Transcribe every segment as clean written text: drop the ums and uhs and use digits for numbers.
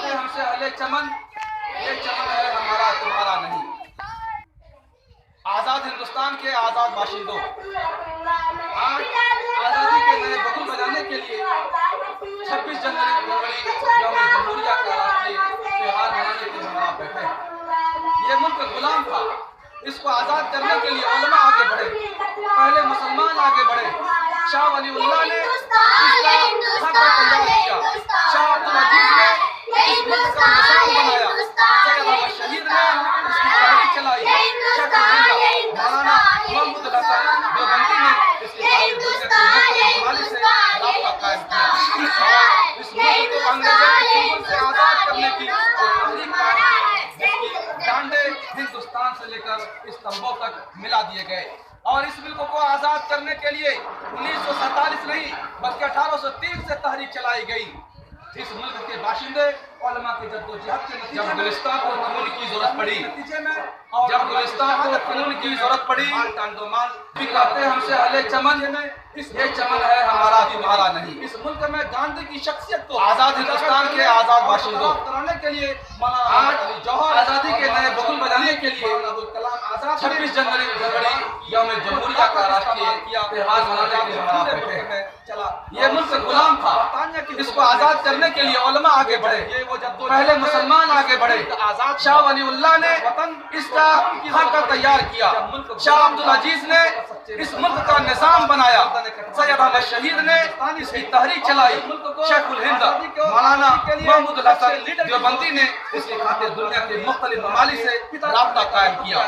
चाहते हमसे अहले चमन, ये चमन है हमारा तुम्हारा नहीं। आजाद हिंदुस्तान के आजाद बाशिंदों, आज आजादी के नए बबूल बजाने के लिए 26 जनवरी यौम जमहूरिया का राष्ट्रीय त्योहार मनाने के लिए हम आप बैठे हैं। ये मुल्क गुलाम था, इसको आजाद करने के लिए उलमा आगे बढ़े, पहले मुसलमान आगे बढ़े। शाह वलीउल्लाह ने इसका खाका तैयार किया, शाह अब्दुल अजीज ने इस मुल्क का निशान बनाया, सैयद अहमद शहीद ने इसकी तहरीक चलाई, मौलाना महमूद हसन देवबंदी ने इसकी तहरीक से राब्ता कायम किया और इस मुल्क को अंग्रेजों के चंगुल से आजाद करने की तहरीक कायम की, जिसकी डांडे हिंदुस्तान से लेकर इस्तांबुल तक मिला दिए गए। और इस मुल्क को आजाद करने के लिए 1947 नहीं बल्कि 1830 से तहरीक चलाई गई। इस मुल्क के बाशिंदे उलमा की जद्दोजहद के नतीजे में गुलिस्तान को कानून की जरूरत पड़ी, जब गुलिस्तान को कानून की जरूरत पड़ी भी कहते हमसे अहले चमन, ये चमन है हमारा तुम्हारा नहीं। इस मुल्क में गांधी की शख्सियत को आजाद हिंदुस्तान के आजाद बाशिंदों कराने के लिए आज जौहर आजादी के नए बबूल बजाने के लिए कलाम आजाद 26 जनवरी यौम जमहूरिया का राष्ट्रीय त्योहार मनाने के लिए हम बैठे हैं। ये मुल्क गुलाम था, इसको आजाद करने के लिए उलमा आगे बढ़े, पहले मुसलमान आगे बढ़े। शाह वलीउल्लाह ने इसका खाका तैयार किया, शाह अब्दुल अजीज ने इस मुल्क का निजाम बनाया, सैयद अहमद शहीद ने इसकी तहरीक चलाई, शेखुल हिंद मौलाना महमूद हसन देवबंदी ने इसके खातिर दुनिया के मुख्तलिफ ममालिक से राब्ता कायम किया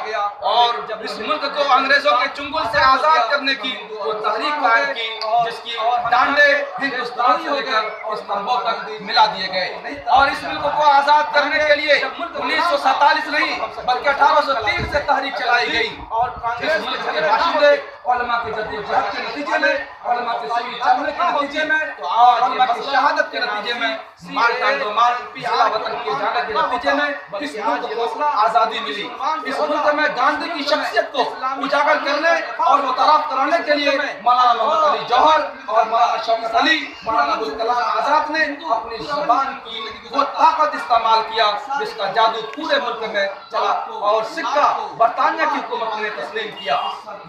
और जब इस मुल्क को अंग्रेजों के चंगुल से आजाद करने की वो तहरीक कायम की, जिसकी डांडे हिंदुस्तान से लेकर इस्तांबुल तक मिला दिए गए। और इस मुल्क को आजाद करने के लिए 1947 नहीं बल्कि 1830 से तहरीक चलाई गई और इस मुल्क के बाशिंदे उलमा की जद्दोजहद के नतीजे में, उलमा के सही चलने के नतीजे में और उलमा की शहादत के नतीजे में, माल टांगो माल पिछला वतन के जाने के नतीजे में इस मुल्क को आजादी मिली। इस मुल्क में गांधी की शख्सियत को उजागर करने और मुतरफ कराने के लिए मौलाना मोहम्मद अली जौहर और मौलाना शौकत अली, मौलाना अबुल कलाम आजाद ने अपनी जुबान की वो ताकत इस्तेमाल किया जिसका जादू पूरे मुल्क में चला और सिक्का बरतानिया की हुकूमत ने तस्लीम किया।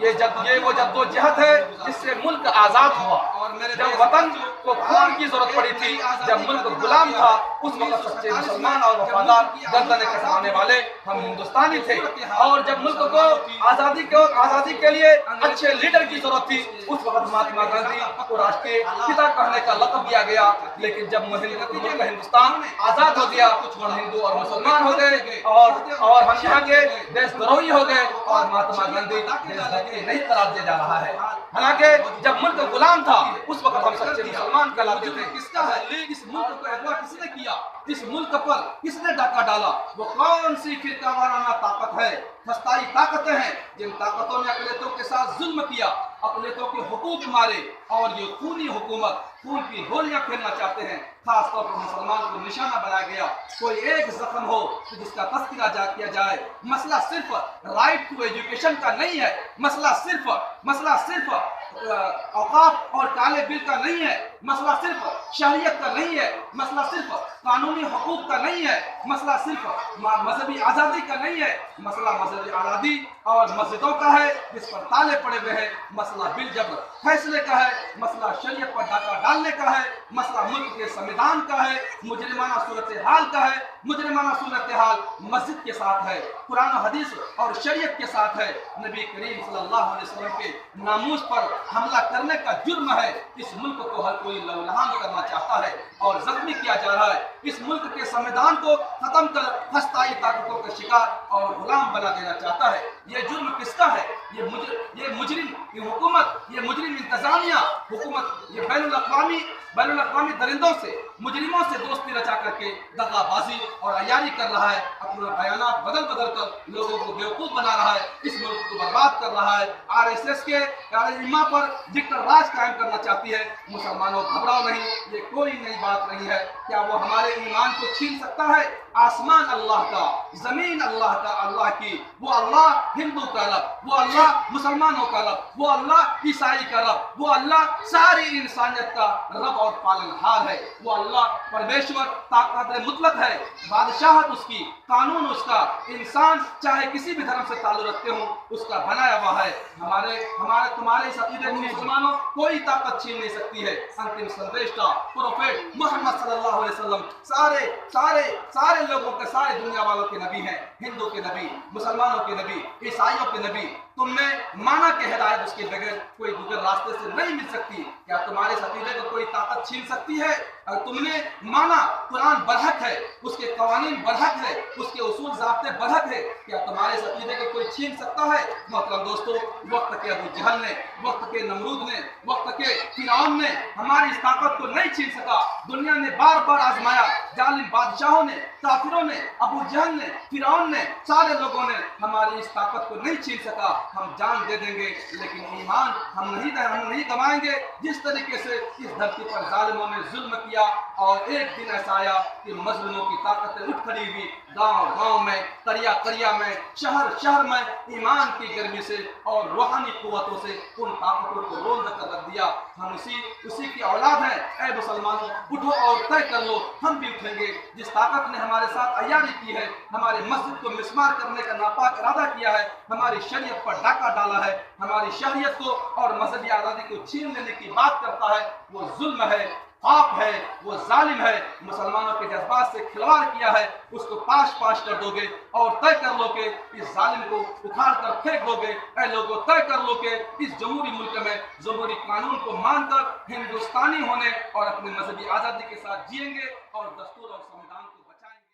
ये वो जद्दोजहद है जिससे मुल्क आजाद हुआ। जब वतन को खून की जरूरत पड़ी थी, जब मुल्क गुलाम था, उस वक्त सच्चे मुसलमान और वफादार गर्दनें कटवाने वाले हम हिंदुस्तानी थे। और जब मुल्क को आजादी के लिए अच्छे लीडर की जरूरत थी, उस वक्त महात्मा गांधी को राष्ट्रीय पिता कहने का लक़ब दिया गया। लेकिन जब मुल्क हिंदुस्तान आजाद हो गया, हम हिंदू और मुसलमान हो गए और हम यहाँ के देशद्रोही हो गए और महात्मा गांधी देशभक्ति नहीं करार दिया जा रहा है। हालांकि जब मुल्क गुलाम था, उस वक्त हम सच्चे मुसलमान कहलाते थे। किसका है इस मुल्क को अगवा किसने किया, इस मुल्क पर किसने डाका डाला, वो कौन सी फिरका वाराना ताकत है, फस्ताई ताकतें हैं जिन ताकतों ने अक़लियतों के साथ जुल्म किया, अक़लियतों के हुकूक मारे और ये खूनी हुकूमत खून की होलियां खेलना चाहते हैं। खासतौर पर मुसलमान को निशाना बनाया गया। कोई एक जख्म हो तो जिसका तस्करा किया जाए। मसला सिर्फ राइट टू एजुकेशन का नहीं है, मसला सिर्फ औकाफ और काले बिल का नहीं है, मसला सिर्फ शरीयत का नहीं है, मसला सिर्फ कानूनी हुकूक का नहीं है, मसला सिर्फ मजहबी आज़ादी का नहीं है, मसला मजहबी आज़ादी और मस्जिदों का है जिस पर ताले पड़े हुए हैं, मसला बिल जबर फैसले का है, मसला शरीयत पर डाका डालने का है, मसला मुल्क के संविधान का है, मुजरिमाना सूरत हाल का है। मुजरिमाना सूरत हाल मस्जिद के साथ है, कुरान हदीस और शरीयत के साथ है। नबी करीम सल्लल्लाहु अलैहि वसल्लम के नामूस पर हमला करने का जुर्म है। इस मुल्क को हर कोई लहूलुहान करना चाहता है और जख्मी किया जा रहा है। इस मुल्क के संविधान को खत्म कर फस्ताई ताकतों का शिकार और गुलाम बना देना चाहता है। ये जुर्म किसका है? ये मुजरिम, ये हुकूमत, ये मुजरिम इंतजामिया हुकूमत, ये बैनुल अक़वामी दरिंदों से, मुजरिमों से दोस्ती रचा करके दगाबाजी और अयारी कर रहा है। अपना बयानात बदल कर लोगों को बेवकूफ़ बना रहा है, इस मुल्क को बर्बाद कर रहा है। RSS के इमाम पर डिक्टेटर राज कायम करना चाहती है। मुसलमानों घबराओ नहीं, ये कोई नई बात नहीं है। क्या वो हमारे ईमान को छीन सकता है? आसमान अल्लाह का, जमीन अल्लाह का, अल्लाह की। वो अल्लाह हिंदू का रब, वो अल्लाह मुसलमानों का रब, वो अल्लाह ईसाई का रब, वो अल्लाह सारी इंसानियत का रब और पालनहार है। वो अल्लाह अल्लाह परमेश्वर ताकत मुतलक है, बादशाहत उसकी, कानून उसका, इंसान चाहे किसी भी धर्म से ताल्लुक रखते हो उसका बनाया हुआ है। हमारे हमारे तुम्हारे इस अकीदे को मुसलमानों कोई ताकत छीन नहीं सकती है। अंतिम संदेशा प्रोफेट मोहम्मद सल्लल्लाहु अलैहि वसल्लम सारे सारे सारे लोगों के, सारे दुनिया वालों के नबी हैं। हिंदू के नबी, मुसलमानों के नबी, ईसाइयों के नबी। तुमने माना कि हिदायत उसके बगैर कोई दूसरे रास्ते से नहीं मिल सकती। क्या तुम्हारे इस अकीदे को कोई ताकत छीन सकती है? अगर तुमने माना कुरान बरहक है, उसके कवानीन बरहक है, उसके उसूल ज़ाब्ते बरहक है, क्या तुम्हारे इस अकीदे को कोई छीन सकता है? मोहतरम दोस्तों, वक्त के अबू जहल ने, वक्त के नमरूद ने, वक्त के फिरौन ने हमारी इस ताकत को नहीं छीन सका। दुनिया ने बार बार आजमाया, जालिम बादशाहों ने, काफिरों ने, अबू जहल ने, फिरौन ने, सारे लोगों ने हमारी इस ताकत को नहीं छीन सका। हम जान दे देंगे लेकिन ईमान हम नहीं गवाएंगे। जिस तरीके से इस धरती पर जालिमों ने जुल्म किया और एक दिन ऐसा आया कि मजलूमों की ताकतें उठ खड़ी हुई, गांव गांव में, करिया करिया में, शहर शहर में ईमान की गर्मी से और रूहानी कुव्वतों से उन ताकतों को रोंद कर रख दिया। हम उसी की औलाद हैं। ऐ मुसलमानों, उठो और तय कर लो, हम भी उठेंगे। जिस ताकत ने हमारे साथ अय्यारी की है, हमारे मस्जिद को मिस्मार करने का नापाक इरादा किया है, हमारी शरीयत पर डाका डाला है, हमारी शरीयत को और मजहबी आज़ादी को छीन लेने की बात करता है, वो जुल्म है, पाप है, वो जालिम है। मुसलमानों के जज्बात से खिलवाड़ किया है, उसको पाश पाश कर दोगे और तय कर लो कि इस जालिम को उखाड़ कर फेंक दोगे। ऐ लोगों, तय कर लो कि इस जमहूरी मुल्क में जमहूरी कानून को मानकर हिंदुस्तानी होने और अपनी मजहबी आज़ादी के साथ जिएंगे और दस्तूर और